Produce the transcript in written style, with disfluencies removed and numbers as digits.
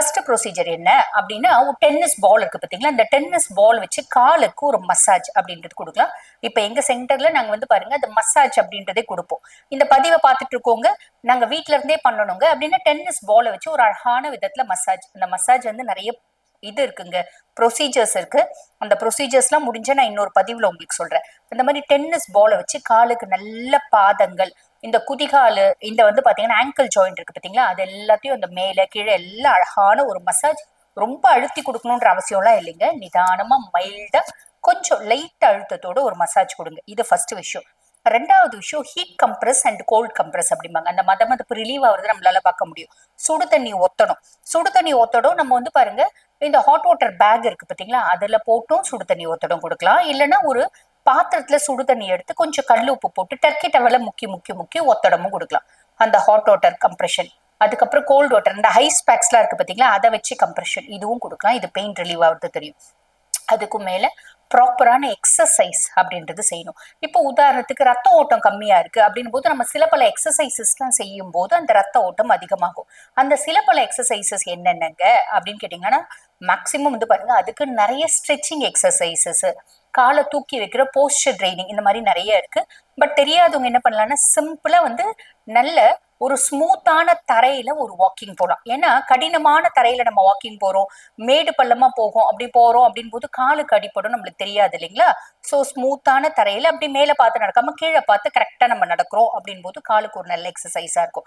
First procedure என்ன அப்படின்னா, ஒரு டென்னிஸ் பால் இருக்கு பாத்தீங்களா, அந்த டென்னிஸ் பால் வச்சு காலுக்கு ஒரு மசாஜ் அப்படின்றது கொடுக்கலாம். இப்ப எங்க சென்டர்ல நாங்க வந்து பாருங்க அந்த மசாஜ் அப்படின்றதே கொடுப்போம். இந்த பதிவை பார்த்துட்டு இருக்கோங்க, நாங்க வீட்ல இருந்தே பண்ணணுங்க அப்படின்னா டென்னிஸ் பாலை வச்சு ஒரு அழகான விதத்துல மசாஜ். அந்த மசாஜ் வந்து நிறைய இது இருக்குங்க, ப்ரொசீஜர்ஸ் இருக்கு. அந்த ப்ரொசீஜர்ஸ்லாம் முடிஞ்சா நான் இன்னொரு பதிவுல உங்களுக்கு சொல்றேன். இந்த மாதிரி டென்னிஸ் பாலை வச்சு காலுக்கு நல்ல பாதங்கள், இந்த குதிகாலு, இந்த வந்து பாத்தீங்கன்னா ஆங்கிள் ஜாயிண்ட் இருக்கு பாத்தீங்களா, அது எல்லாத்தையும் அந்த மேல கீழே எல்லாம் அழகான ஒரு மசாஜ். ரொம்ப அழுத்தி கொடுக்கணும்ன்ற அவசியம் எல்லாம் இல்லைங்க, நிதானமா மைல்டா கொஞ்சம் லைட் அழுத்தத்தோட ஒரு மசாஜ் கொடுங்க. இது ஃபர்ஸ்ட் விஷயம். ரெண்டாவது விஷயம் heat compress and cold compress அப்படிம்பாங்க. அந்த மதமதப்பு ரிலீவ் ஆகுறது நம்மளால பார்க்க முடியும். சுடு தண்ணி ஒத்தணும். சுடு தண்ணி ஒத்தடம் நம்ம வந்து பாருங்க, இந்த ஹாட் வாட்டர் பேக் இருக்கு பாத்தீங்களா, அதுல போட்டும் சுடு தண்ணி ஒத்தடம் கொடுக்கலாம். இல்லைன்னா ஒரு பாத்திரத்துல சுடு தண்ணி எடுத்து கொஞ்சம் கல் உப்பு போட்டு டர்க்கி டவல முக்கி முக்கி முக்கி ஒத்தடமும் கொடுக்கலாம். அந்த ஹாட் வாட்டர் கம்ப்ரெஷன். அதுக்கப்புறம் கோல்டு வாட்டர், இந்த ஐஸ் பேக்ஸ்லாம் இருக்கு பாத்தீங்களா, அதை வச்சு கம்ப்ரெஷன் இதுவும் கொடுக்கலாம். இது பெயின் ரிலீவ் ஆகுறது தெரியும். அதுக்கு மேல ப்ராப்பரான எக்ஸசைஸ் அப்படின்றது செய்யணும். இப்போ உதாரணத்துக்கு ரத்த ஓட்டம் கம்மியா இருக்கு அப்படின் போது நம்ம சில பல எக்ஸசைசஸ்லாம் செய்யும் போது அந்த ரத்த ஓட்டம் அதிகமாகும். அந்த சில பல எக்ஸசைசஸ் என்னென்னங்க அப்படின்னு கேட்டீங்கன்னா, மேக்சிமம் வந்து பாருங்க அதுக்கு நிறைய ஸ்ட்ரெச்சிங் எக்ஸசைசஸ், காலை தூக்கி வைக்கிற போஸ்டர் ட்ரைனிங், இந்த மாதிரி நிறைய இருக்கு. பட் தெரியாதவங்க என்ன பண்ணலாம்னா சிம்பிளா வந்து நல்ல ஒரு ஸ்மூத்தான தரையில ஒரு வாக்கிங் போலாம். ஏன்னா கடினமான தரையில நம்ம வாக்கிங் போறோம், மேடு பள்ளமா போகும், அப்படி போறோம் அப்படின்னு போது காலுக்கு அடிப்படும், நம்மளுக்கு தெரியாது இல்லைங்களா. சோ ஸ்மூத்தான தரையில அப்படி மேல பார்த்து நடக்காம கீழே பார்த்து கரெக்டா நம்ம நடக்கிறோம் அப்படின் போது காலுக்கு ஒரு நல்ல எக்ஸசைஸா இருக்கும்.